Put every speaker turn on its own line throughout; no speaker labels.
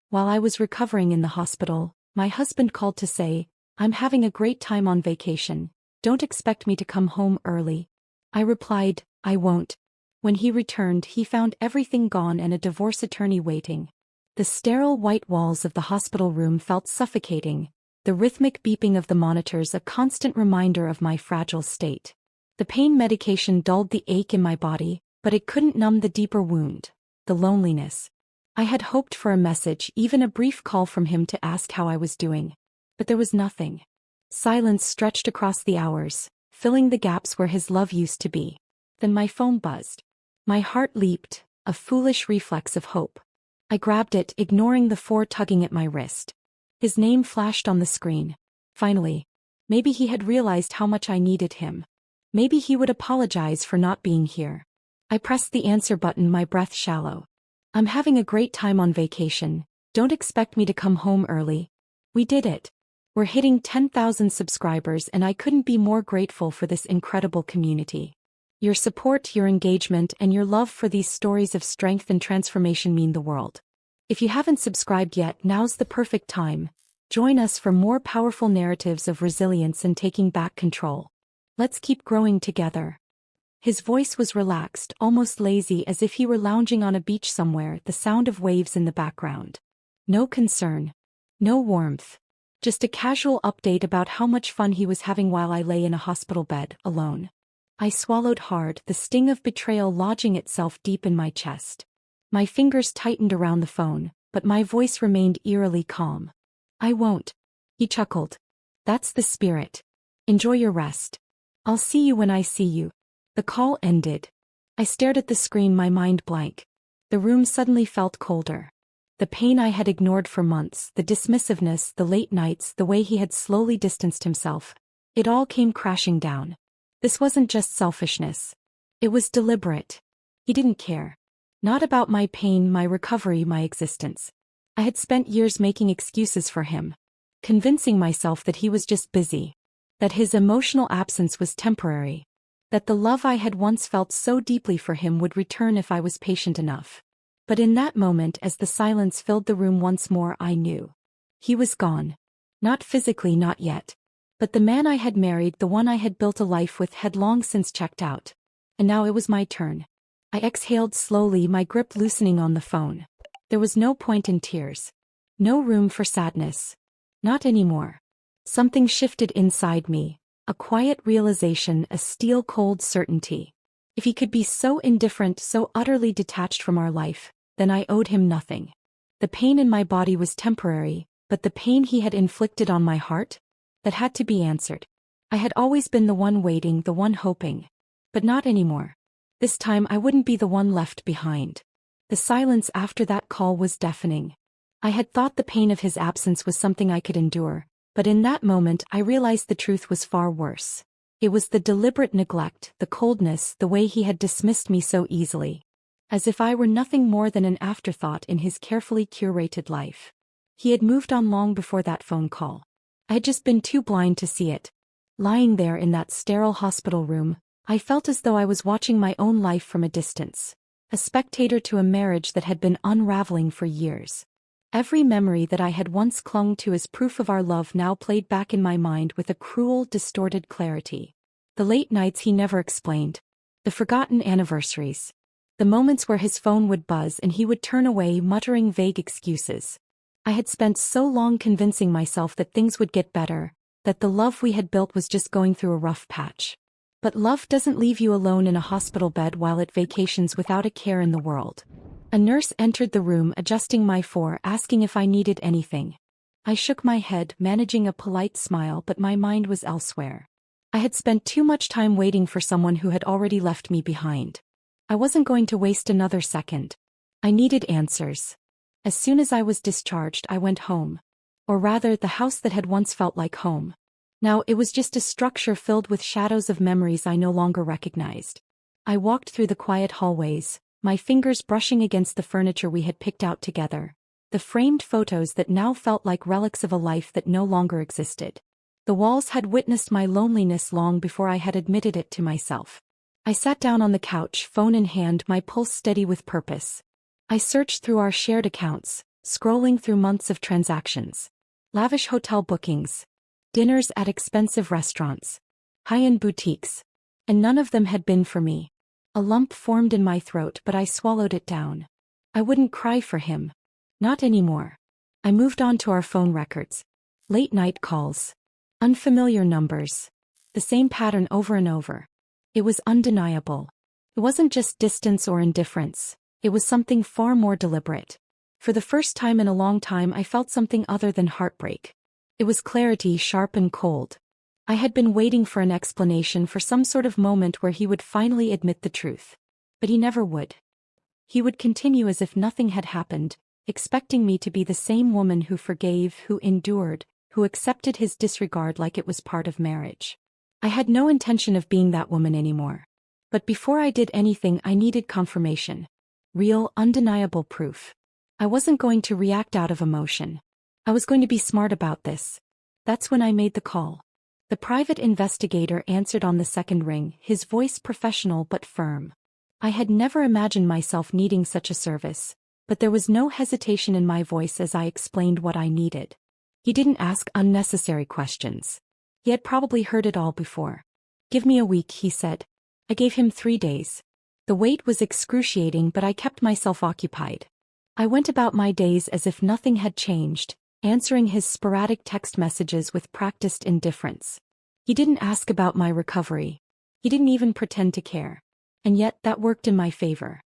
While I was recovering in the hospital, my husband called to say, "I'm having a great time on vacation. Don't expect me to come home early." I replied, "I won't." When he returned, he found everything gone and a divorce attorney waiting. The sterile white walls of the hospital room felt suffocating, the rhythmic beeping of the monitors a constant reminder of my fragile state. The pain medication dulled the ache in my body, but it couldn't numb the deeper wound, the loneliness. I had hoped for a message, even a brief call from him to ask how I was doing. But there was nothing. Silence stretched across the hours, filling the gaps where his love used to be. Then my phone buzzed. My heart leaped, a foolish reflex of hope. I grabbed it, ignoring the four tugging at my wrist. His name flashed on the screen. Finally. Maybe he had realized how much I needed him. Maybe he would apologize for not being here. I pressed the answer button, my breath shallow. "I'm having a great time on vacation. Don't expect me to come home early." We did it. We're hitting 10,000 subscribers, and I couldn't be more grateful for this incredible community. Your support, your engagement, and your love for these stories of strength and transformation mean the world. If you haven't subscribed yet, now's the perfect time. Join us for more powerful narratives of resilience and taking back control. Let's keep growing together. His voice was relaxed, almost lazy, as if he were lounging on a beach somewhere, the sound of waves in the background. No concern. No warmth. Just a casual update about how much fun he was having while I lay in a hospital bed, alone. I swallowed hard, the sting of betrayal lodging itself deep in my chest. My fingers tightened around the phone, but my voice remained eerily calm. "I won't." He chuckled. "That's the spirit. Enjoy your rest. I'll see you when I see you." The call ended. I stared at the screen, my mind blank. The room suddenly felt colder. The pain I had ignored for months, the dismissiveness, the late nights, the way he had slowly distanced himself. It all came crashing down. This wasn't just selfishness. It was deliberate. He didn't care. Not about my pain, my recovery, my existence. I had spent years making excuses for him. Convincing myself that he was just busy. That his emotional absence was temporary. That the love I had once felt so deeply for him would return if I was patient enough. But in that moment, as the silence filled the room once more, I knew. He was gone. Not physically, not yet. But the man I had married, the one I had built a life with, had long since checked out. And now it was my turn. I exhaled slowly, my grip loosening on the phone. There was no point in tears. No room for sadness. Not anymore. Something shifted inside me. A quiet realization, a steel-cold certainty. If he could be so indifferent, so utterly detached from our life, then I owed him nothing. The pain in my body was temporary, but the pain he had inflicted on my heart? That had to be answered. I had always been the one waiting, the one hoping. But not anymore. This time I wouldn't be the one left behind. The silence after that call was deafening. I had thought the pain of his absence was something I could endure, but in that moment I realized the truth was far worse. It was the deliberate neglect, the coldness, the way he had dismissed me so easily. As if I were nothing more than an afterthought in his carefully curated life. He had moved on long before that phone call. I had just been too blind to see it. Lying there in that sterile hospital room, I felt as though I was watching my own life from a distance. A spectator to a marriage that had been unraveling for years. Every memory that I had once clung to as proof of our love now played back in my mind with a cruel, distorted clarity. The late nights he never explained. The forgotten anniversaries. The moments where his phone would buzz and he would turn away, muttering vague excuses. I had spent so long convincing myself that things would get better, that the love we had built was just going through a rough patch. But love doesn't leave you alone in a hospital bed while it vacations without a care in the world. A nurse entered the room, adjusting my four, asking if I needed anything. I shook my head, managing a polite smile, but my mind was elsewhere. I had spent too much time waiting for someone who had already left me behind. I wasn't going to waste another second. I needed answers. As soon as I was discharged, I went home. Or rather, the house that had once felt like home. Now it was just a structure filled with shadows of memories I no longer recognized. I walked through the quiet hallways, my fingers brushing against the furniture we had picked out together. The framed photos that now felt like relics of a life that no longer existed. The walls had witnessed my loneliness long before I had admitted it to myself. I sat down on the couch, phone in hand, my pulse steady with purpose. I searched through our shared accounts, scrolling through months of transactions. Lavish hotel bookings. Dinners at expensive restaurants. High-end boutiques. And none of them had been for me. A lump formed in my throat, but I swallowed it down. I wouldn't cry for him. Not anymore. I moved on to our phone records. Late-night calls. Unfamiliar numbers. The same pattern over and over. It was undeniable. It wasn't just distance or indifference. It was something far more deliberate. For the first time in a long time, I felt something other than heartbreak. It was clarity, sharp and cold. I had been waiting for an explanation, for some sort of moment where he would finally admit the truth. But he never would. He would continue as if nothing had happened, expecting me to be the same woman who forgave, who endured, who accepted his disregard like it was part of marriage. I had no intention of being that woman anymore. But before I did anything, I needed confirmation. Real, undeniable proof. I wasn't going to react out of emotion. I was going to be smart about this. That's when I made the call. The private investigator answered on the second ring, his voice professional but firm. I had never imagined myself needing such a service, but there was no hesitation in my voice as I explained what I needed. He didn't ask unnecessary questions. He had probably heard it all before. "Give me a week," he said. I gave him 3 days. The wait was excruciating, but I kept myself occupied. I went about my days as if nothing had changed, answering his sporadic text messages with practiced indifference. He didn't ask about my recovery. He didn't even pretend to care. And yet, that worked in my favor.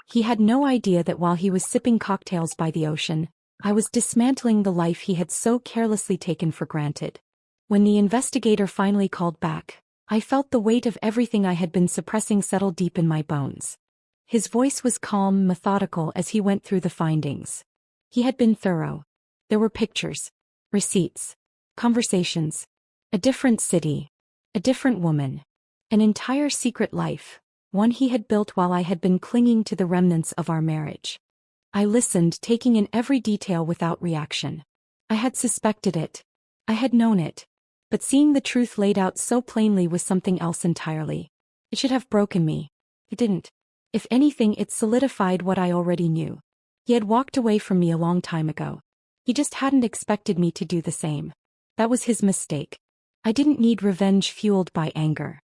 He had no idea that while he was sipping cocktails by the ocean, I was dismantling the life he had so carelessly taken for granted. When the investigator finally called back, I felt the weight of everything I had been suppressing settle deep in my bones. His voice was calm, methodical as he went through the findings. He had been thorough. There were pictures, receipts, conversations, a different city, a different woman, an entire secret life, one he had built while I had been clinging to the remnants of our marriage. I listened, taking in every detail without reaction. I had suspected it. I had known it. But seeing the truth laid out so plainly was something else entirely. It should have broken me. It didn't. If anything, it solidified what I already knew. He had walked away from me a long time ago. He just hadn't expected me to do the same. That was his mistake. I didn't need revenge fueled by anger.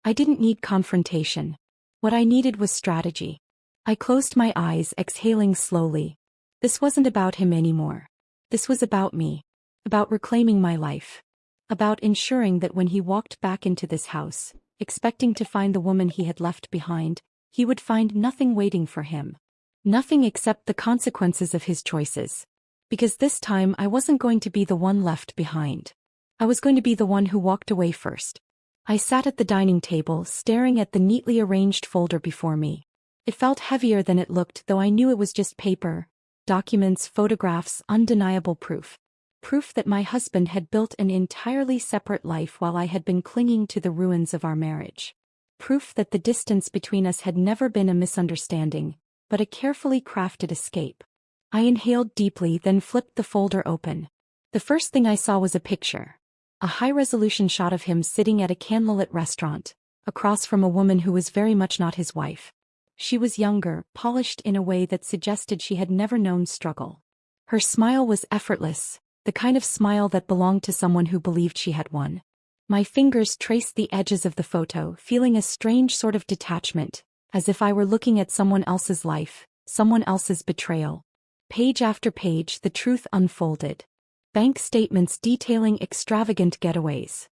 I didn't need confrontation. What I needed was strategy. I closed my eyes, exhaling slowly. This wasn't about him anymore. This was about me. About reclaiming my life. About ensuring that when he walked back into this house, expecting to find the woman he had left behind, he would find nothing waiting for him. Nothing except the consequences of his choices. Because this time I wasn't going to be the one left behind. I was going to be the one who walked away first. I sat at the dining table, staring at the neatly arranged folder before me. It felt heavier than it looked, though I knew it was just paper, documents, photographs, undeniable proof. Proof that my husband had built an entirely separate life while I had been clinging to the ruins of our marriage. Proof that the distance between us had never been a misunderstanding, but a carefully crafted escape. I inhaled deeply, then flipped the folder open. The first thing I saw was a picture. A high-resolution shot of him sitting at a candlelit restaurant, across from a woman who was very much not his wife. She was younger, polished in a way that suggested she had never known struggle. Her smile was effortless, the kind of smile that belonged to someone who believed she had won. My fingers traced the edges of the photo, feeling a strange sort of detachment, as if I were looking at someone else's life, someone else's betrayal. Page after page, the truth unfolded. Bank statements detailing extravagant getaways.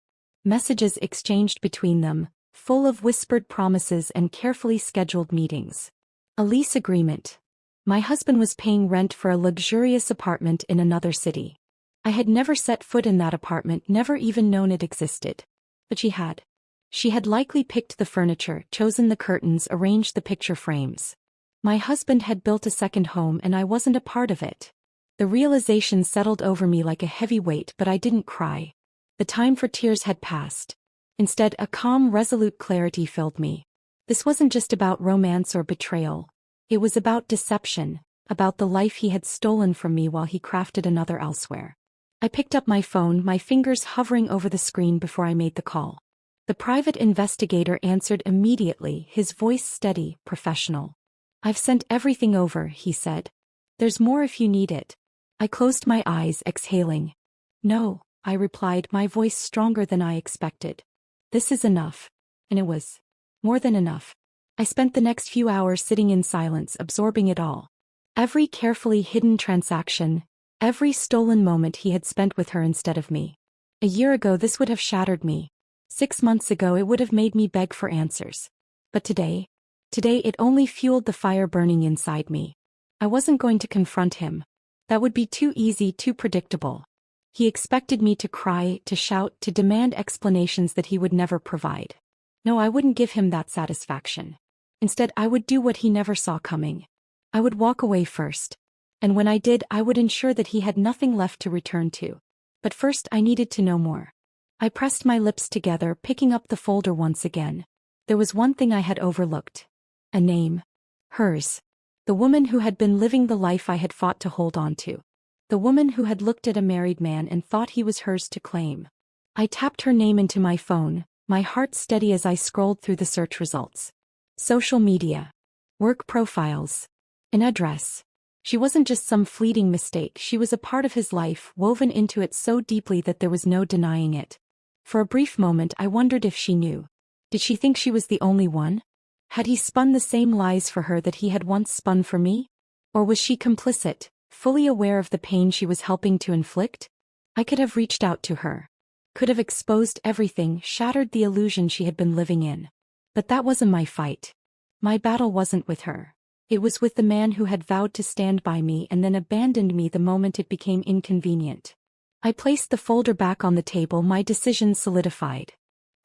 Messages exchanged between them, full of whispered promises and carefully scheduled meetings. A lease agreement. My husband was paying rent for a luxurious apartment in another city. I had never set foot in that apartment, never even known it existed. But she had. She had likely picked the furniture, chosen the curtains, arranged the picture frames. My husband had built a second home and I wasn't a part of it. The realization settled over me like a heavy weight, but I didn't cry. The time for tears had passed. Instead, a calm, resolute clarity filled me. This wasn't just about romance or betrayal. It was about deception, about the life he had stolen from me while he crafted another elsewhere. I picked up my phone, my fingers hovering over the screen before I made the call. The private investigator answered immediately, his voice steady, professional. "I've sent everything over," he said. "There's more if you need it." I closed my eyes, exhaling. No, I replied, my voice stronger than I expected. This is enough. And it was. More than enough. I spent the next few hours sitting in silence, absorbing it all. Every carefully hidden transaction, every stolen moment he had spent with her instead of me. A year ago this would have shattered me. 6 months ago it would have made me beg for answers. But today it only fueled the fire burning inside me. I wasn't going to confront him. That would be too easy, too predictable. He expected me to cry, to shout, to demand explanations that he would never provide. No, I wouldn't give him that satisfaction. Instead, I would do what he never saw coming. I would walk away first. And when I did, I would ensure that he had nothing left to return to. But first I needed to know more. I pressed my lips together, picking up the folder once again. There was one thing I had overlooked. A name. Hers. The woman who had been living the life I had fought to hold on to. The woman who had looked at a married man and thought he was hers to claim. I tapped her name into my phone, my heart steady as I scrolled through the search results. Social media. Work profiles. An address. She wasn't just some fleeting mistake, she was a part of his life, woven into it so deeply that there was no denying it. For a brief moment I wondered if she knew. Did she think she was the only one? Had he spun the same lies for her that he had once spun for me? Or was she complicit, fully aware of the pain she was helping to inflict? I could have reached out to her. Could have exposed everything, shattered the illusion she had been living in. But that wasn't my fight. My battle wasn't with her. It was with the man who had vowed to stand by me and then abandoned me the moment it became inconvenient. I placed the folder back on the table, my decision solidified.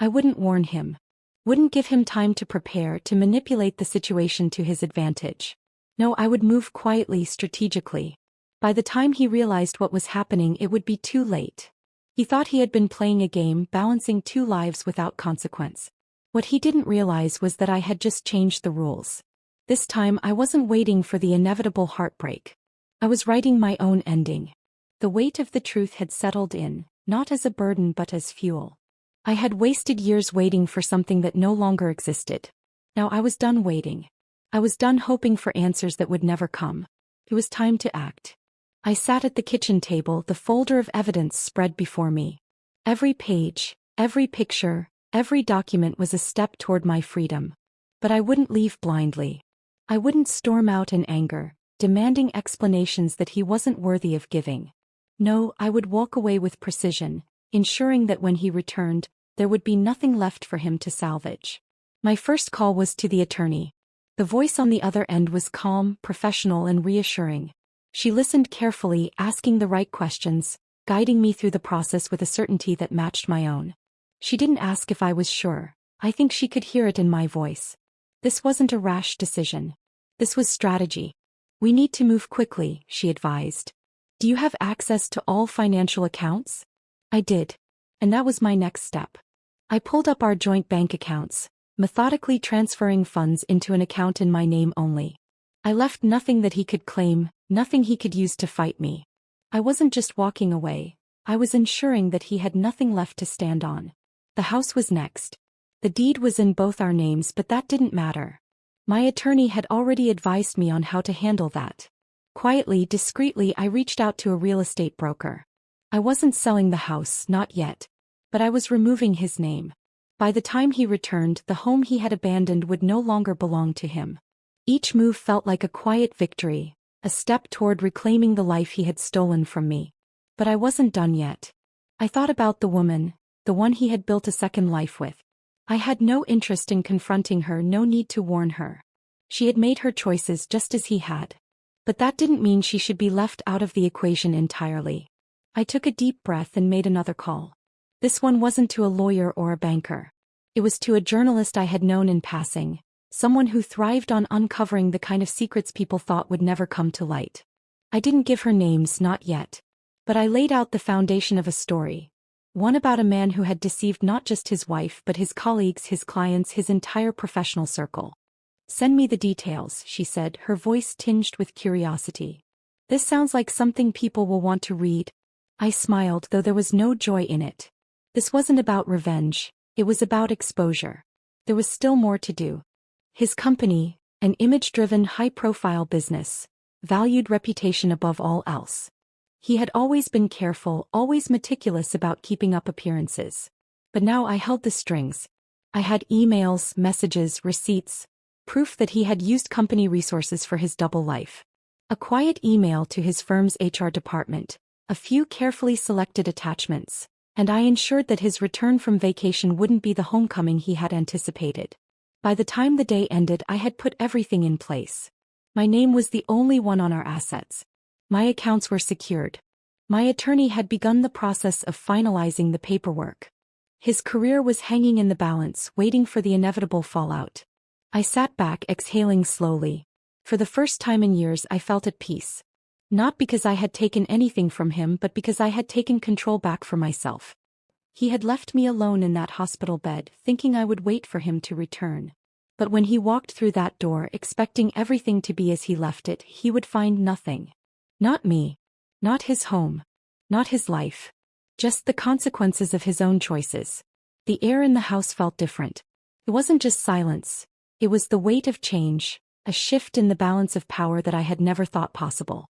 I wouldn't warn him. Wouldn't give him time to prepare, to manipulate the situation to his advantage. No, I would move quietly, strategically. By the time he realized what was happening, it would be too late. He thought he had been playing a game, balancing two lives without consequence. What he didn't realize was that I had just changed the rules. This time I wasn't waiting for the inevitable heartbreak. I was writing my own ending. The weight of the truth had settled in, not as a burden but as fuel. I had wasted years waiting for something that no longer existed. Now I was done waiting. I was done hoping for answers that would never come. It was time to act. I sat at the kitchen table, the folder of evidence spread before me. Every page, every picture, every document was a step toward my freedom. But I wouldn't leave blindly. I wouldn't storm out in anger, demanding explanations that he wasn't worthy of giving. No, I would walk away with precision, ensuring that when he returned, there would be nothing left for him to salvage. My first call was to the attorney. The voice on the other end was calm, professional, and reassuring. She listened carefully, asking the right questions, guiding me through the process with a certainty that matched my own. She didn't ask if I was sure. I think she could hear it in my voice. This wasn't a rash decision. This was strategy. We need to move quickly, she advised. Do you have access to all financial accounts? I did. And that was my next step. I pulled up our joint bank accounts, methodically transferring funds into an account in my name only. I left nothing that he could claim, nothing he could use to fight me. I wasn't just walking away. I was ensuring that he had nothing left to stand on. The house was next. The deed was in both our names, but that didn't matter. My attorney had already advised me on how to handle that. Quietly, discreetly, I reached out to a real estate broker. I wasn't selling the house, not yet. But I was removing his name. By the time he returned, the home he had abandoned would no longer belong to him. Each move felt like a quiet victory, a step toward reclaiming the life he had stolen from me. But I wasn't done yet. I thought about the woman, the one he had built a second life with. I had no interest in confronting her, no need to warn her. She had made her choices just as he had. But that didn't mean she should be left out of the equation entirely. I took a deep breath and made another call. This one wasn't to a lawyer or a banker. It was to a journalist I had known in passing, someone who thrived on uncovering the kind of secrets people thought would never come to light. I didn't give her names, not yet. But I laid out the foundation of a story. One about a man who had deceived not just his wife but his colleagues, his clients, his entire professional circle. Send me the details, she said, her voice tinged with curiosity. This sounds like something people will want to read. I smiled, though there was no joy in it. This wasn't about revenge, it was about exposure. There was still more to do. His company, an image-driven, high-profile business, valued reputation above all else. He had always been careful, always meticulous about keeping up appearances. But now I held the strings. I had emails, messages, receipts, proof that he had used company resources for his double life. A quiet email to his firm's HR department, a few carefully selected attachments, and I ensured that his return from vacation wouldn't be the homecoming he had anticipated. By the time the day ended, I had put everything in place. My name was the only one on our assets. My accounts were secured. My attorney had begun the process of finalizing the paperwork. His career was hanging in the balance, waiting for the inevitable fallout. I sat back, exhaling slowly. For the first time in years, I felt at peace. Not because I had taken anything from him, but because I had taken control back for myself. He had left me alone in that hospital bed, thinking I would wait for him to return. But when he walked through that door, expecting everything to be as he left it, he would find nothing. Not me. Not his home. Not his life. Just the consequences of his own choices. The air in the house felt different. It wasn't just silence. It was the weight of change, a shift in the balance of power that I had never thought possible.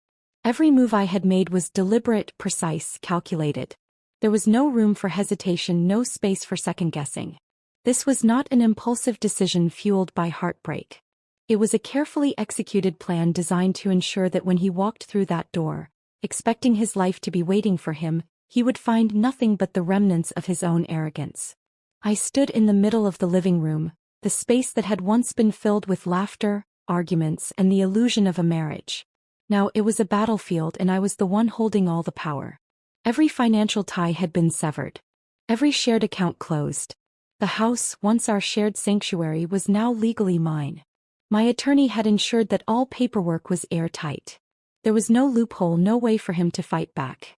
Every move I had made was deliberate, precise, calculated. There was no room for hesitation, no space for second-guessing. This was not an impulsive decision fueled by heartbreak. It was a carefully executed plan designed to ensure that when he walked through that door, expecting his life to be waiting for him, he would find nothing but the remnants of his own arrogance. I stood in the middle of the living room, the space that had once been filled with laughter, arguments, and the illusion of a marriage. Now it was a battlefield, and I was the one holding all the power. Every financial tie had been severed. Every shared account closed. The house, once our shared sanctuary, was now legally mine. My attorney had ensured that all paperwork was airtight. There was no loophole, no way for him to fight back.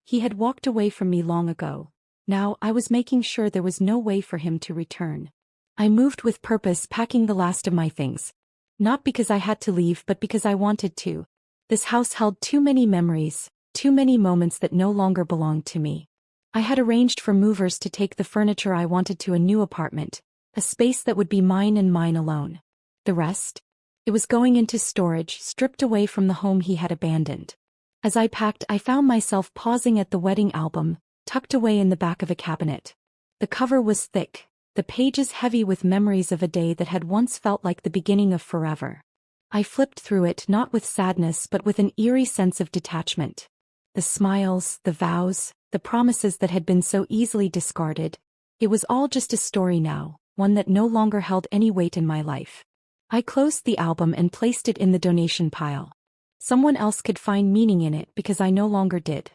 He had walked away from me long ago. Now I was making sure there was no way for him to return. I moved with purpose, packing the last of my things. Not because I had to leave, but because I wanted to. This house held too many memories, too many moments that no longer belonged to me. I had arranged for movers to take the furniture I wanted to a new apartment, a space that would be mine and mine alone. The rest? It was going into storage, stripped away from the home he had abandoned. As I packed, I found myself pausing at the wedding album, tucked away in the back of a cabinet. The cover was thick, the pages heavy with memories of a day that had once felt like the beginning of forever. I flipped through it not with sadness but with an eerie sense of detachment. The smiles, the vows, the promises that had been so easily discarded, it was all just a story now, one that no longer held any weight in my life. I closed the album and placed it in the donation pile. Someone else could find meaning in it because I no longer did.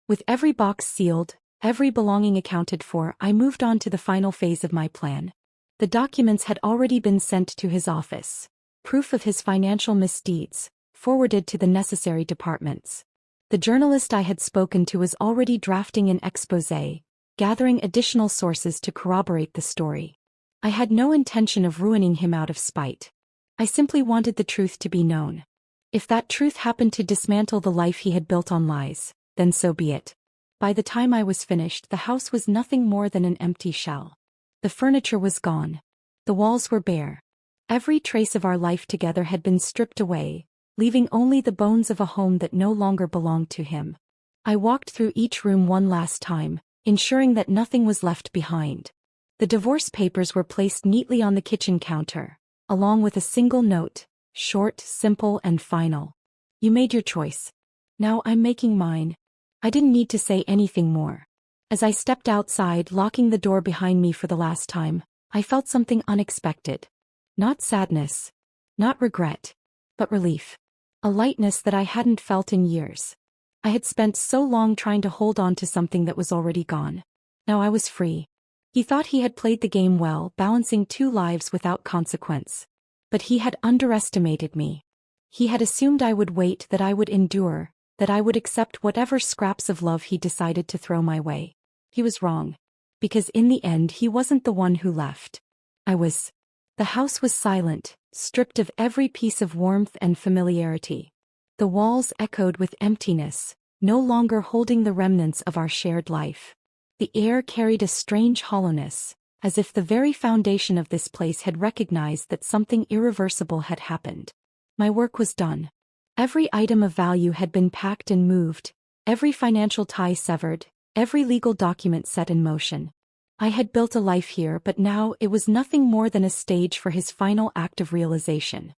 With every box sealed, every belonging accounted for, I moved on to the final phase of my plan. The documents had already been sent to his office. Proof of his financial misdeeds, forwarded to the necessary departments. The journalist I had spoken to was already drafting an exposé, gathering additional sources to corroborate the story. I had no intention of ruining him out of spite. I simply wanted the truth to be known. If that truth happened to dismantle the life he had built on lies, then so be it. By the time I was finished, the house was nothing more than an empty shell. The furniture was gone. The walls were bare. Every trace of our life together had been stripped away, leaving only the bones of a home that no longer belonged to him. I walked through each room one last time, ensuring that nothing was left behind. The divorce papers were placed neatly on the kitchen counter, along with a single note, short, simple, and final. You made your choice. Now I'm making mine. I didn't need to say anything more. As I stepped outside, locking the door behind me for the last time, I felt something unexpected. Not sadness. Not regret. But relief. A lightness that I hadn't felt in years. I had spent so long trying to hold on to something that was already gone. Now I was free. He thought he had played the game well, balancing two lives without consequence. But he had underestimated me. He had assumed I would wait, that I would endure, that I would accept whatever scraps of love he decided to throw my way. He was wrong. Because in the end he wasn't the one who left. I was. The house was silent, stripped of every piece of warmth and familiarity. The walls echoed with emptiness, no longer holding the remnants of our shared life. The air carried a strange hollowness, as if the very foundation of this place had recognized that something irreversible had happened. My work was done. Every item of value had been packed and moved, Every financial tie severed, every legal document set in motion. I had built a life here, but now it was nothing more than a stage for his final act of realization.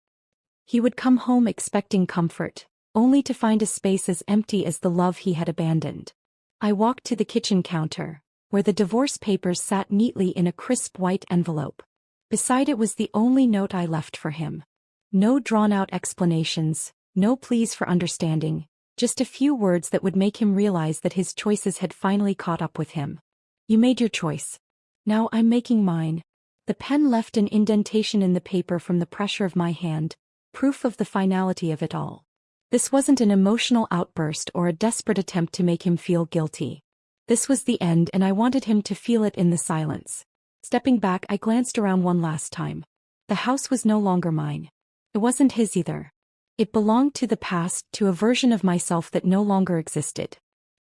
He would come home expecting comfort, only to find a space as empty as the love he had abandoned. I walked to the kitchen counter, where the divorce papers sat neatly in a crisp white envelope. Beside it was the only note I left for him. No drawn-out explanations, no pleas for understanding, just a few words that would make him realize that his choices had finally caught up with him. You made your choice. Now I'm making mine. The pen left an indentation in the paper from the pressure of my hand, proof of the finality of it all. This wasn't an emotional outburst or a desperate attempt to make him feel guilty. This was the end, and I wanted him to feel it in the silence. Stepping back, I glanced around one last time. The house was no longer mine. It wasn't his either. It belonged to the past, to a version of myself that no longer existed.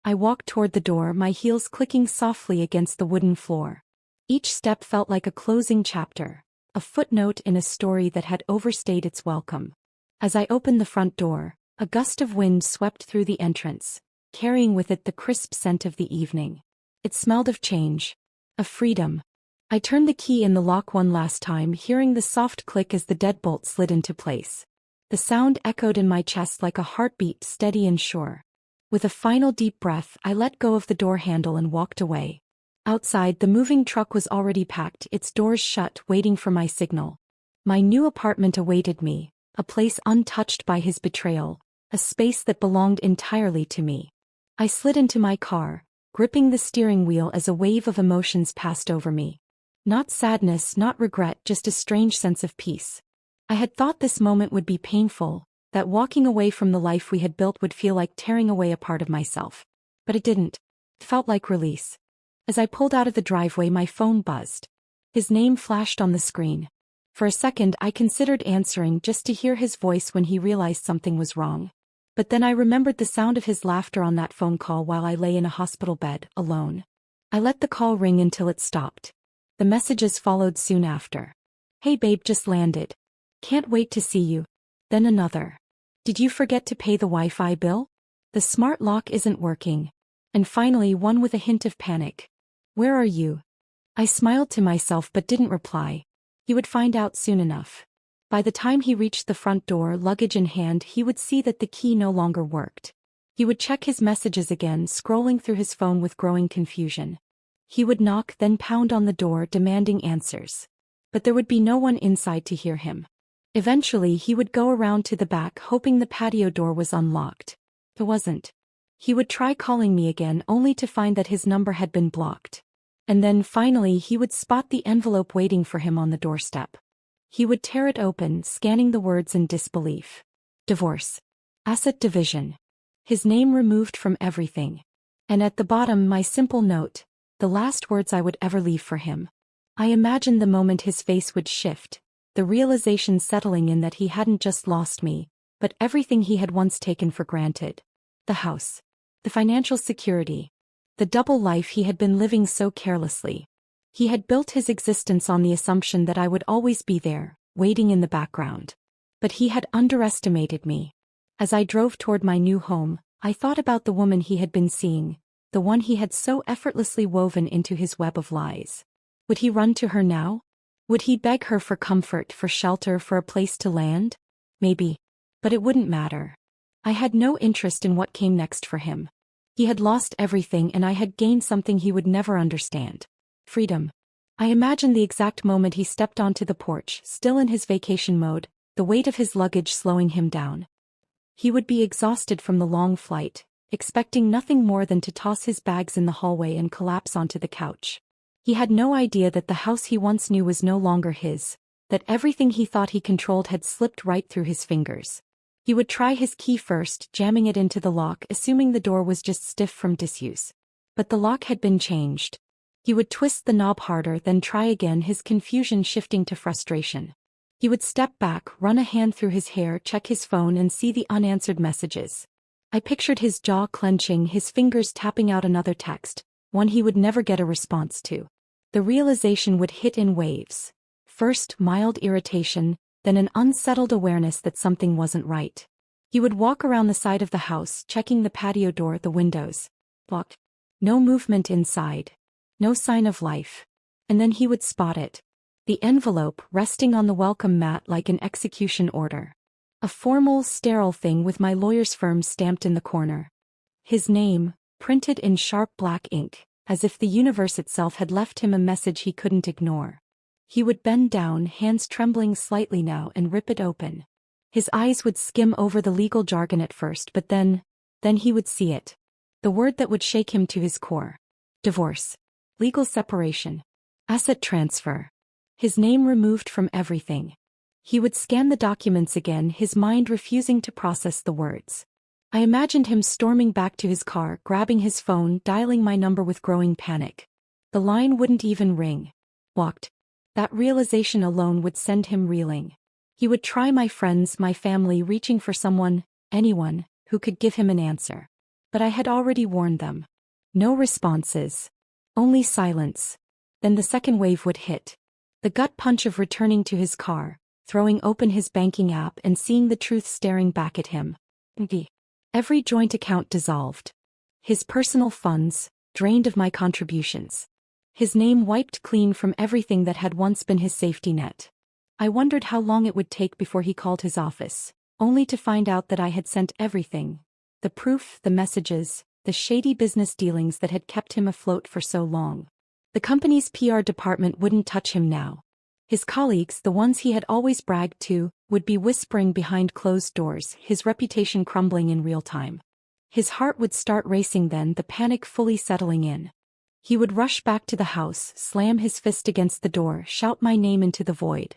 I walked toward the door, my heels clicking softly against the wooden floor. Each step felt like a closing chapter, a footnote in a story that had overstayed its welcome. As I opened the front door, a gust of wind swept through the entrance, carrying with it the crisp scent of the evening. It smelled of change, of freedom. I turned the key in the lock one last time, hearing the soft click as the deadbolt slid into place. The sound echoed in my chest like a heartbeat, steady and sure. With a final deep breath, I let go of the door handle and walked away. Outside, the moving truck was already packed, its doors shut, waiting for my signal. My new apartment awaited me, a place untouched by his betrayal, a space that belonged entirely to me. I slid into my car, gripping the steering wheel as a wave of emotions passed over me. Not sadness, not regret, just a strange sense of peace. I had thought this moment would be painful, that walking away from the life we had built would feel like tearing away a part of myself. But it didn't. It felt like release. As I pulled out of the driveway, my phone buzzed. His name flashed on the screen. For a second, I considered answering just to hear his voice when he realized something was wrong. But then I remembered the sound of his laughter on that phone call while I lay in a hospital bed, alone. I let the call ring until it stopped. The messages followed soon after. Hey babe, just landed. Can't wait to see you. Then another. Did you forget to pay the Wi-Fi bill? The smart lock isn't working. And finally, one with a hint of panic. Where are you? I smiled to myself but didn't reply. He would find out soon enough. By the time he reached the front door, luggage in hand, he would see that the key no longer worked. He would check his messages again, scrolling through his phone with growing confusion. He would knock, then pound on the door, demanding answers. But there would be no one inside to hear him. Eventually, he would go around to the back, hoping the patio door was unlocked. It wasn't. He would try calling me again, only to find that his number had been blocked. And then finally he would spot the envelope waiting for him on the doorstep. He would tear it open, scanning the words in disbelief. Divorce. Asset division. His name removed from everything. And at the bottom, my simple note, the last words I would ever leave for him. I imagined the moment his face would shift, the realization settling in that he hadn't just lost me, but everything he had once taken for granted. The house. The financial security. The double life he had been living so carelessly. He had built his existence on the assumption that I would always be there, waiting in the background. But he had underestimated me. As I drove toward my new home, I thought about the woman he had been seeing, the one he had so effortlessly woven into his web of lies. Would he run to her now? Would he beg her for comfort, for shelter, for a place to land? Maybe. But it wouldn't matter. I had no interest in what came next for him. He had lost everything and I had gained something he would never understand. Freedom. I imagined the exact moment he stepped onto the porch, still in his vacation mode, the weight of his luggage slowing him down. He would be exhausted from the long flight, expecting nothing more than to toss his bags in the hallway and collapse onto the couch. He had no idea that the house he once knew was no longer his, that everything he thought he controlled had slipped right through his fingers. He would try his key first, jamming it into the lock, assuming the door was just stiff from disuse. But the lock had been changed. He would twist the knob harder, then try again, his confusion shifting to frustration. He would step back, run a hand through his hair, check his phone and see the unanswered messages. I pictured his jaw clenching, his fingers tapping out another text, one he would never get a response to. The realization would hit in waves. First, mild irritation, then an unsettled awareness that something wasn't right. He would walk around the side of the house, checking the patio door, the windows. Locked. No movement inside. No sign of life. And then he would spot it. The envelope resting on the welcome mat like an execution order. A formal, sterile thing with my lawyer's firm stamped in the corner. His name, printed in sharp black ink, as if the universe itself had left him a message he couldn't ignore. He would bend down, hands trembling slightly now, and rip it open. His eyes would skim over the legal jargon at first, but then he would see it. The word that would shake him to his core. Divorce. Legal separation. Asset transfer. His name removed from everything. He would scan the documents again, his mind refusing to process the words. I imagined him storming back to his car, grabbing his phone, dialing my number with growing panic. The line wouldn't even ring. Walked. That realization alone would send him reeling. He would try my friends, my family, reaching for someone, anyone, who could give him an answer. But I had already warned them. No responses. Only silence. Then the second wave would hit. The gut punch of returning to his car, throwing open his banking app and seeing the truth staring back at him. Every joint account dissolved. His personal funds, drained of my contributions. His name wiped clean from everything that had once been his safety net. I wondered how long it would take before he called his office, only to find out that I had sent everything. The proof, the messages, the shady business dealings that had kept him afloat for so long. The company's PR department wouldn't touch him now. His colleagues, the ones he had always bragged to, would be whispering behind closed doors, his reputation crumbling in real time. His heart would start racing then, the panic fully settling in. He would rush back to the house, slam his fist against the door, shout my name into the void.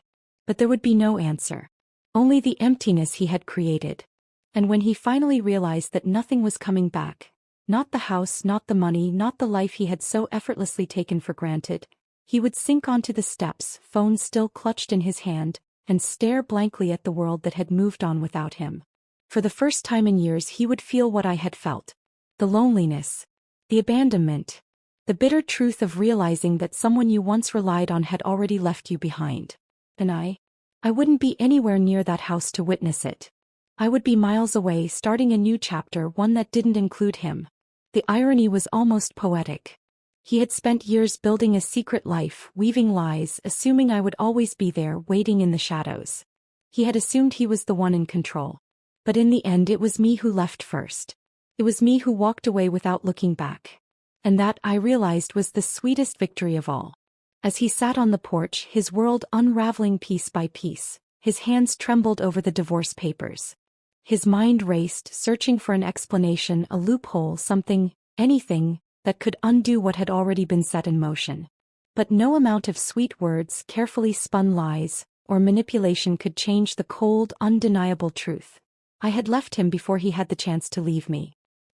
But there would be no answer. Only the emptiness he had created. And when he finally realized that nothing was coming back, not the house, not the money, not the life he had so effortlessly taken for granted, he would sink onto the steps, phone still clutched in his hand, and stare blankly at the world that had moved on without him. For the first time in years he would feel what I had felt. The loneliness. The abandonment. The bitter truth of realizing that someone you once relied on had already left you behind. And I wouldn't be anywhere near that house to witness it. I would be miles away, starting a new chapter, one that didn't include him. The irony was almost poetic. He had spent years building a secret life, weaving lies, assuming I would always be there, waiting in the shadows. He had assumed he was the one in control. But in the end it was me who left first. It was me who walked away without looking back. And that, I realized, was the sweetest victory of all. As he sat on the porch, his world unraveling piece by piece, his hands trembled over the divorce papers. His mind raced, searching for an explanation, a loophole, something, anything, that could undo what had already been set in motion. But no amount of sweet words, carefully spun lies, or manipulation could change the cold, undeniable truth. I had left him before he had the chance to leave me.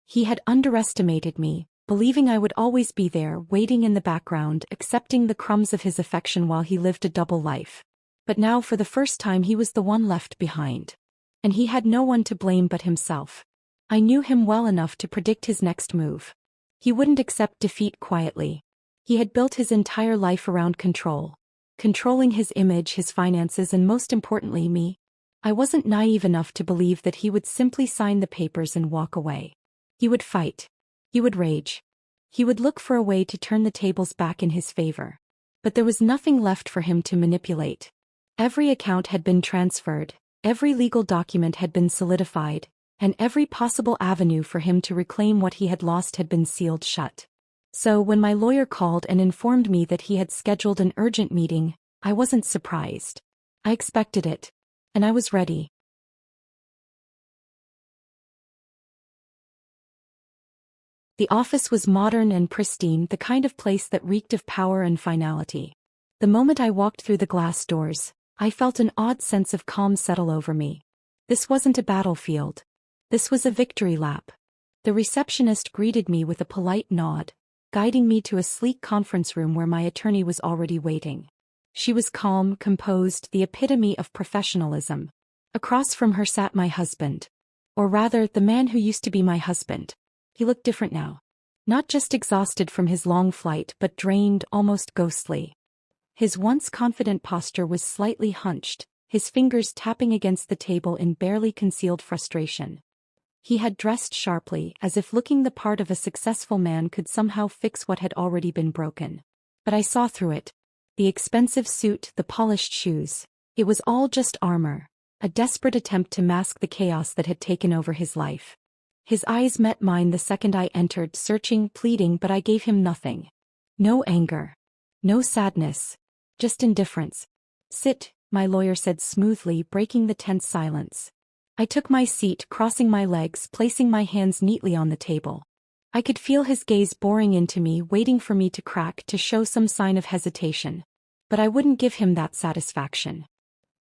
He had underestimated me, believing I would always be there, waiting in the background, accepting the crumbs of his affection while he lived a double life. But now, for the first time, he was the one left behind. And he had no one to blame but himself. I knew him well enough to predict his next move. He wouldn't accept defeat quietly. He had built his entire life around control. Controlling his image, his finances, and most importantly, me. I wasn't naive enough to believe that he would simply sign the papers and walk away. He would fight. He would rage. He would look for a way to turn the tables back in his favor. But there was nothing left for him to manipulate. Every account had been transferred, every legal document had been solidified, and every possible avenue for him to reclaim what he had lost had been sealed shut. So when my lawyer called and informed me that he had scheduled an urgent meeting, I wasn't surprised. I expected it. And I was ready. The office was modern and pristine, the kind of place that reeked of power and finality. The moment I walked through the glass doors, I felt an odd sense of calm settle over me. This wasn't a battlefield. This was a victory lap. The receptionist greeted me with a polite nod, guiding me to a sleek conference room where my attorney was already waiting. She was calm, composed, the epitome of professionalism. Across from her sat my husband. Or rather, the man who used to be my husband. He looked different now. Not just exhausted from his long flight, but drained, almost ghostly. His once confident posture was slightly hunched, his fingers tapping against the table in barely concealed frustration. He had dressed sharply, as if looking the part of a successful man could somehow fix what had already been broken. But I saw through it. The expensive suit, the polished shoes. It was all just armor, a desperate attempt to mask the chaos that had taken over his life. His eyes met mine the second I entered, searching, pleading, but I gave him nothing. No anger. No sadness. Just indifference. "Sit," my lawyer said smoothly, breaking the tense silence. I took my seat, crossing my legs, placing my hands neatly on the table. I could feel his gaze boring into me, waiting for me to crack, to show some sign of hesitation. But I wouldn't give him that satisfaction.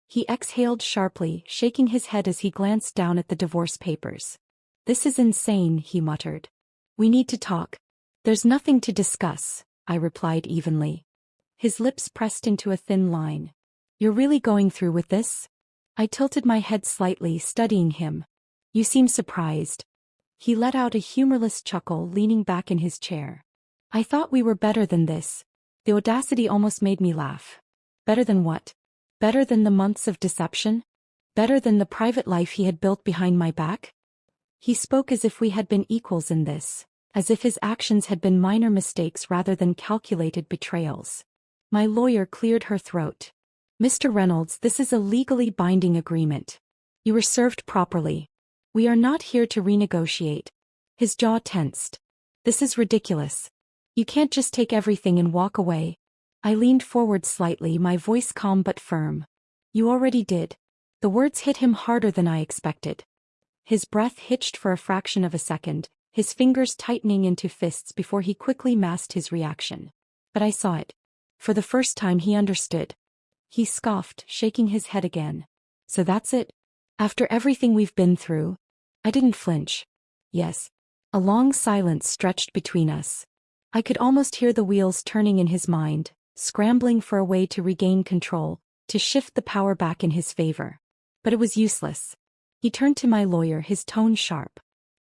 He exhaled sharply, shaking his head as he glanced down at the divorce papers. "This is insane," he muttered. "We need to talk." "There's nothing to discuss," I replied evenly. His lips pressed into a thin line. "You're really going through with this?" I tilted my head slightly, studying him. "You seem surprised." He let out a humorless chuckle, leaning back in his chair. "I thought we were better than this." The audacity almost made me laugh. Better than what? Better than the months of deception? Better than the private life he had built behind my back? He spoke as if we had been equals in this, as if his actions had been minor mistakes rather than calculated betrayals. My lawyer cleared her throat. "Mr. Reynolds, this is a legally binding agreement. You were served properly. We are not here to renegotiate." His jaw tensed. "This is ridiculous. You can't just take everything and walk away." I leaned forward slightly, my voice calm but firm. "You already did." The words hit him harder than I expected. His breath hitched for a fraction of a second, his fingers tightening into fists before he quickly masked his reaction. But I saw it. For the first time he understood. He scoffed, shaking his head again. "So that's it? After everything we've been through?" I didn't flinch. "Yes." A long silence stretched between us. I could almost hear the wheels turning in his mind, scrambling for a way to regain control, to shift the power back in his favor. But it was useless. He turned to my lawyer, his tone sharp.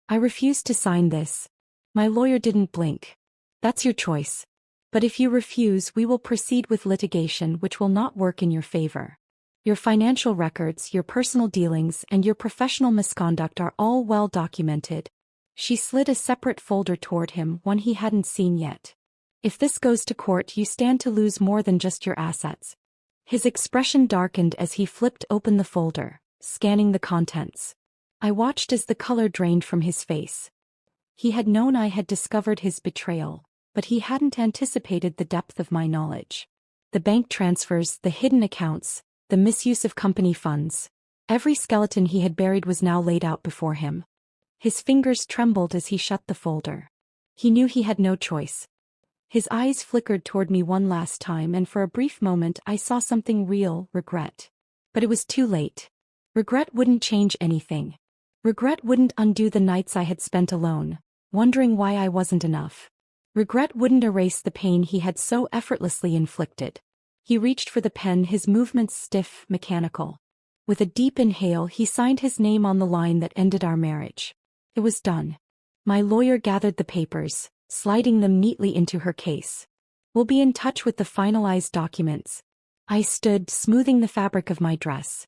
"I refuse to sign this." My lawyer didn't blink. "That's your choice. But if you refuse, we will proceed with litigation, which will not work in your favor. Your financial records, your personal dealings, and your professional misconduct are all well documented." She slid a separate folder toward him, one he hadn't seen yet. "If this goes to court, you stand to lose more than just your assets." His expression darkened as he flipped open the folder, scanning the contents. I watched as the color drained from his face. He had known I had discovered his betrayal, but he hadn't anticipated the depth of my knowledge. The bank transfers, the hidden accounts, the misuse of company funds. Every skeleton he had buried was now laid out before him. His fingers trembled as he shut the folder. He knew he had no choice. His eyes flickered toward me one last time, and for a brief moment I saw something real: regret. But it was too late. Regret wouldn't change anything. Regret wouldn't undo the nights I had spent alone, wondering why I wasn't enough. Regret wouldn't erase the pain he had so effortlessly inflicted. He reached for the pen, his movements stiff, mechanical. With a deep inhale, he signed his name on the line that ended our marriage. It was done. My lawyer gathered the papers, sliding them neatly into her case. "We'll be in touch with the finalized documents." I stood, smoothing the fabric of my dress.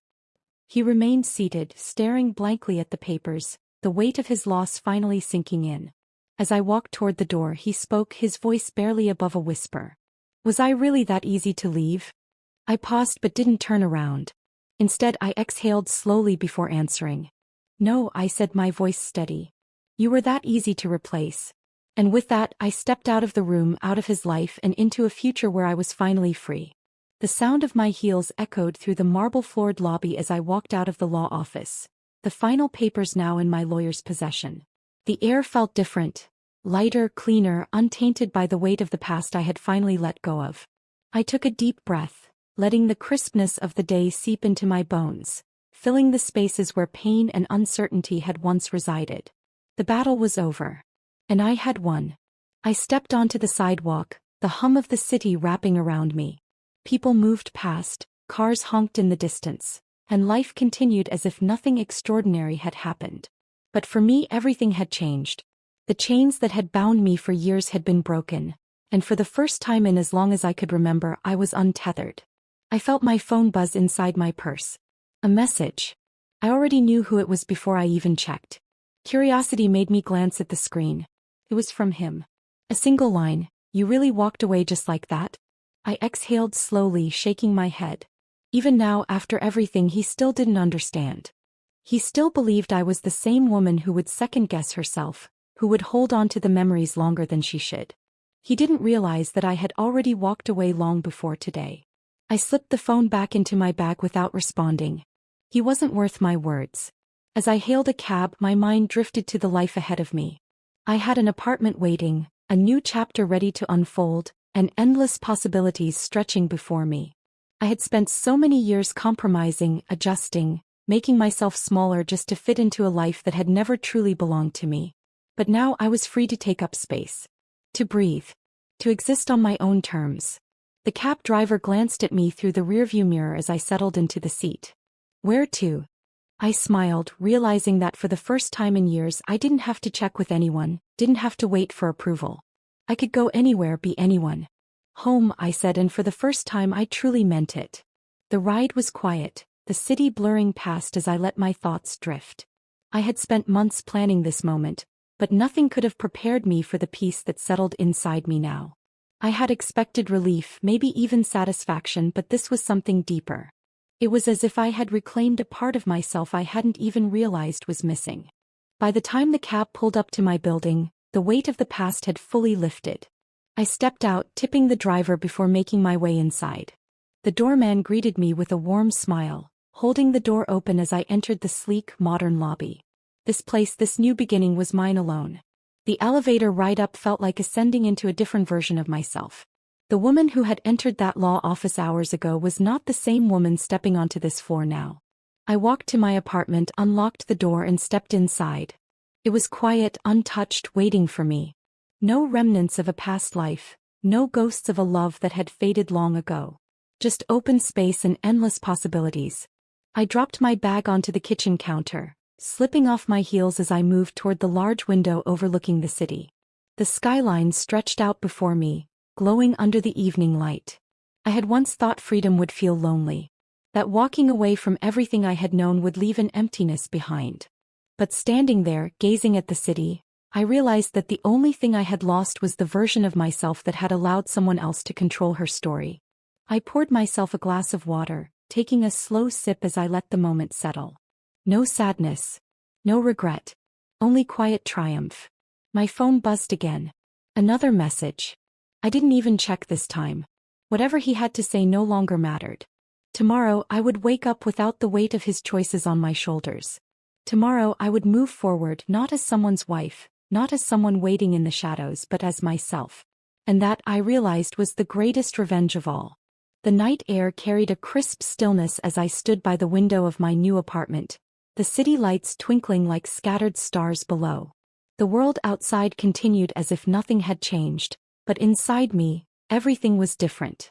He remained seated, staring blankly at the papers, the weight of his loss finally sinking in. As I walked toward the door, he spoke, his voice barely above a whisper. "Was I really that easy to leave?" I paused but didn't turn around. Instead, I exhaled slowly before answering. "No," I said, my voice steady. "You were that easy to replace." And with that, I stepped out of the room, out of his life, and into a future where I was finally free. The sound of my heels echoed through the marble-floored lobby as I walked out of the law office, the final papers now in my lawyer's possession. The air felt different, lighter, cleaner, untainted by the weight of the past I had finally let go of. I took a deep breath, letting the crispness of the day seep into my bones, filling the spaces where pain and uncertainty had once resided. The battle was over. And I had won. I stepped onto the sidewalk, the hum of the city wrapping around me. People moved past, cars honked in the distance, and life continued as if nothing extraordinary had happened. But for me, everything had changed. The chains that had bound me for years had been broken, and for the first time in as long as I could remember, I was untethered. I felt my phone buzz inside my purse. A message. I already knew who it was before I even checked. Curiosity made me glance at the screen. It was from him. A single line, "You really walked away just like that?" I exhaled slowly, shaking my head. Even now, after everything, he still didn't understand. He still believed I was the same woman who would second-guess herself, who would hold on to the memories longer than she should. He didn't realize that I had already walked away long before today. I slipped the phone back into my bag without responding. He wasn't worth my words. As I hailed a cab, my mind drifted to the life ahead of me. I had an apartment waiting, a new chapter ready to unfold, and endless possibilities stretching before me. I had spent so many years compromising, adjusting, making myself smaller just to fit into a life that had never truly belonged to me. But now I was free to take up space. To breathe. To exist on my own terms. The cab driver glanced at me through the rearview mirror as I settled into the seat. "Where to?" I smiled, realizing that for the first time in years I didn't have to check with anyone, didn't have to wait for approval. I could go anywhere, be anyone. "Home," I said, and for the first time I truly meant it. The ride was quiet, the city blurring past as I let my thoughts drift. I had spent months planning this moment, but nothing could have prepared me for the peace that settled inside me now. I had expected relief, maybe even satisfaction, but this was something deeper. It was as if I had reclaimed a part of myself I hadn't even realized was missing. By the time the cab pulled up to my building, the weight of the past had fully lifted. I stepped out, tipping the driver before making my way inside. The doorman greeted me with a warm smile, holding the door open as I entered the sleek, modern lobby. This place, this new beginning, was mine alone. The elevator ride up felt like ascending into a different version of myself. The woman who had entered that law office hours ago was not the same woman stepping onto this floor now. I walked to my apartment, unlocked the door, and stepped inside. It was quiet, untouched, waiting for me. No remnants of a past life, no ghosts of a love that had faded long ago. Just open space and endless possibilities. I dropped my bag onto the kitchen counter, slipping off my heels as I moved toward the large window overlooking the city. The skyline stretched out before me, glowing under the evening light. I had once thought freedom would feel lonely, that walking away from everything I had known would leave an emptiness behind. But standing there, gazing at the city, I realized that the only thing I had lost was the version of myself that had allowed someone else to control her story. I poured myself a glass of water, taking a slow sip as I let the moment settle. No sadness. No regret. Only quiet triumph. My phone buzzed again. Another message. I didn't even check this time. Whatever he had to say no longer mattered. Tomorrow I would wake up without the weight of his choices on my shoulders. Tomorrow I would move forward not as someone's wife, not as someone waiting in the shadows, but as myself. And that, I realized, was the greatest revenge of all. The night air carried a crisp stillness as I stood by the window of my new apartment, the city lights twinkling like scattered stars below. The world outside continued as if nothing had changed, but inside me, everything was different.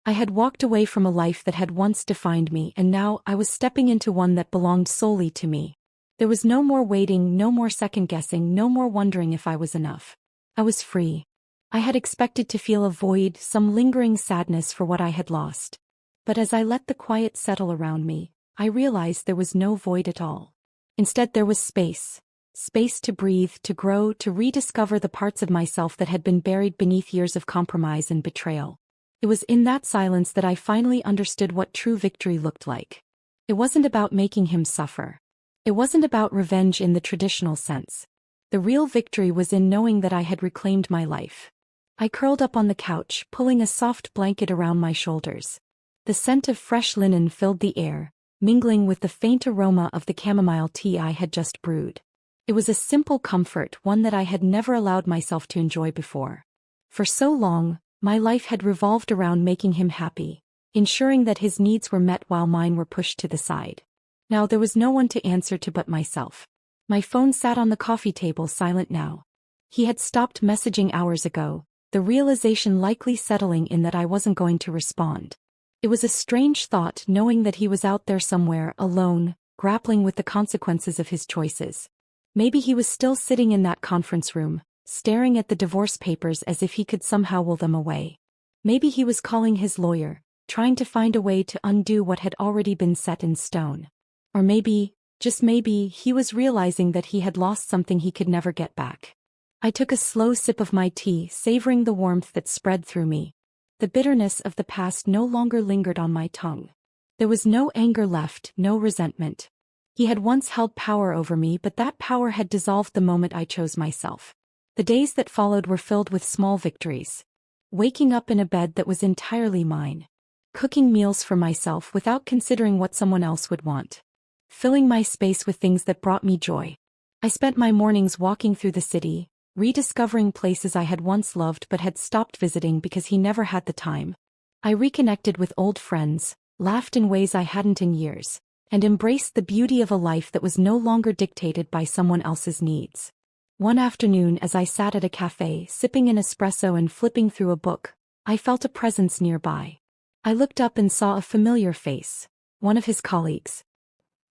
I had walked away from a life that had once defined me, and now I was stepping into one that belonged solely to me. There was no more waiting, no more second-guessing, no more wondering if I was enough. I was free. I had expected to feel a void, some lingering sadness for what I had lost. But as I let the quiet settle around me, I realized there was no void at all. Instead, there was space. Space to breathe, to grow, to rediscover the parts of myself that had been buried beneath years of compromise and betrayal. It was in that silence that I finally understood what true victory looked like. It wasn't about making him suffer. It wasn't about revenge in the traditional sense. The real victory was in knowing that I had reclaimed my life. I curled up on the couch, pulling a soft blanket around my shoulders. The scent of fresh linen filled the air, mingling with the faint aroma of the chamomile tea I had just brewed. It was a simple comfort, one that I had never allowed myself to enjoy before. For so long, my life had revolved around making him happy, ensuring that his needs were met while mine were pushed to the side. Now there was no one to answer to but myself. My phone sat on the coffee table, silent now. He had stopped messaging hours ago, the realization likely settling in that I wasn't going to respond. It was a strange thought, knowing that he was out there somewhere, alone, grappling with the consequences of his choices. Maybe he was still sitting in that conference room, staring at the divorce papers as if he could somehow will them away. Maybe he was calling his lawyer, trying to find a way to undo what had already been set in stone. Or maybe, just maybe, he was realizing that he had lost something he could never get back. I took a slow sip of my tea, savoring the warmth that spread through me. The bitterness of the past no longer lingered on my tongue. There was no anger left, no resentment. He had once held power over me, but that power had dissolved the moment I chose myself. The days that followed were filled with small victories. Waking up in a bed that was entirely mine. Cooking meals for myself without considering what someone else would want. Filling my space with things that brought me joy. I spent my mornings walking through the city, rediscovering places I had once loved but had stopped visiting because he never had the time. I reconnected with old friends, laughed in ways I hadn't in years, and embraced the beauty of a life that was no longer dictated by someone else's needs. One afternoon, as I sat at a cafe, sipping an espresso and flipping through a book, I felt a presence nearby. I looked up and saw a familiar face, one of his colleagues.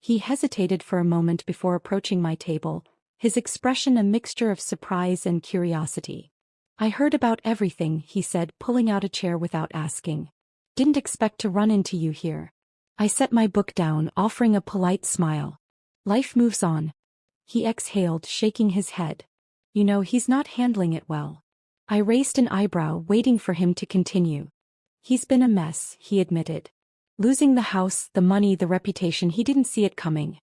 He hesitated for a moment before approaching my table, his expression a mixture of surprise and curiosity. "I heard about everything," he said, pulling out a chair without asking. "Didn't expect to run into you here." I set my book down, offering a polite smile. "Life moves on." He exhaled, shaking his head. "You know, he's not handling it well." I raised an eyebrow, waiting for him to continue. "He's been a mess," he admitted. "Losing the house, the money, the reputation, he didn't see it coming.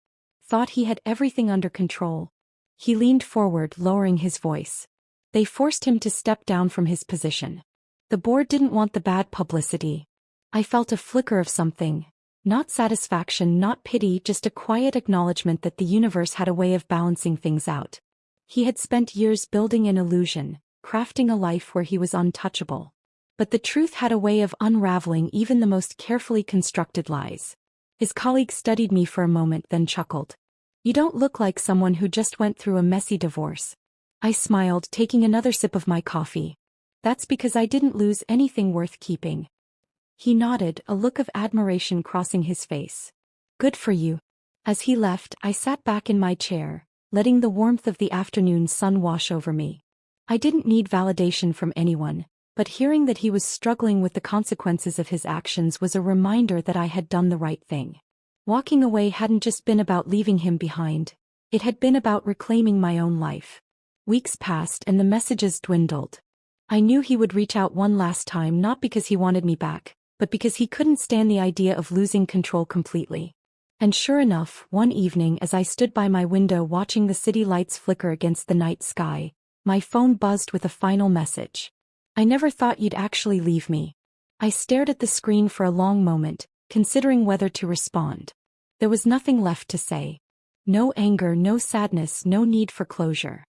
Thought he had everything under control." He leaned forward, lowering his voice. "They forced him to step down from his position. The board didn't want the bad publicity." I felt a flicker of something. Not satisfaction, not pity, just a quiet acknowledgement that the universe had a way of balancing things out. He had spent years building an illusion, crafting a life where he was untouchable. But the truth had a way of unraveling even the most carefully constructed lies. His colleague studied me for a moment, then chuckled. "You don't look like someone who just went through a messy divorce." I smiled, taking another sip of my coffee. "That's because I didn't lose anything worth keeping." He nodded, a look of admiration crossing his face. "Good for you." As he left, I sat back in my chair, letting the warmth of the afternoon sun wash over me. I didn't need validation from anyone, but hearing that he was struggling with the consequences of his actions was a reminder that I had done the right thing. Walking away hadn't just been about leaving him behind. It had been about reclaiming my own life. Weeks passed and the messages dwindled. I knew he would reach out one last time, not because he wanted me back, but because he couldn't stand the idea of losing control completely. And sure enough, one evening as I stood by my window watching the city lights flicker against the night sky, my phone buzzed with a final message. "I never thought you'd actually leave me." I stared at the screen for a long moment, considering whether to respond. There was nothing left to say. No anger, no sadness, no need for closure.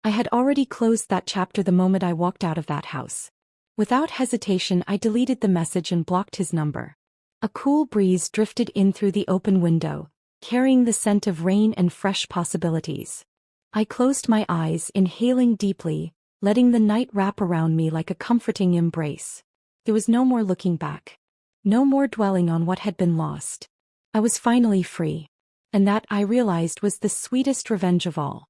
I had already closed that chapter the moment I walked out of that house. Without hesitation, I deleted the message and blocked his number. A cool breeze drifted in through the open window, carrying the scent of rain and fresh possibilities. I closed my eyes, inhaling deeply, letting the night wrap around me like a comforting embrace. There was no more looking back. No more dwelling on what had been lost. I was finally free. And that, I realized, was the sweetest revenge of all.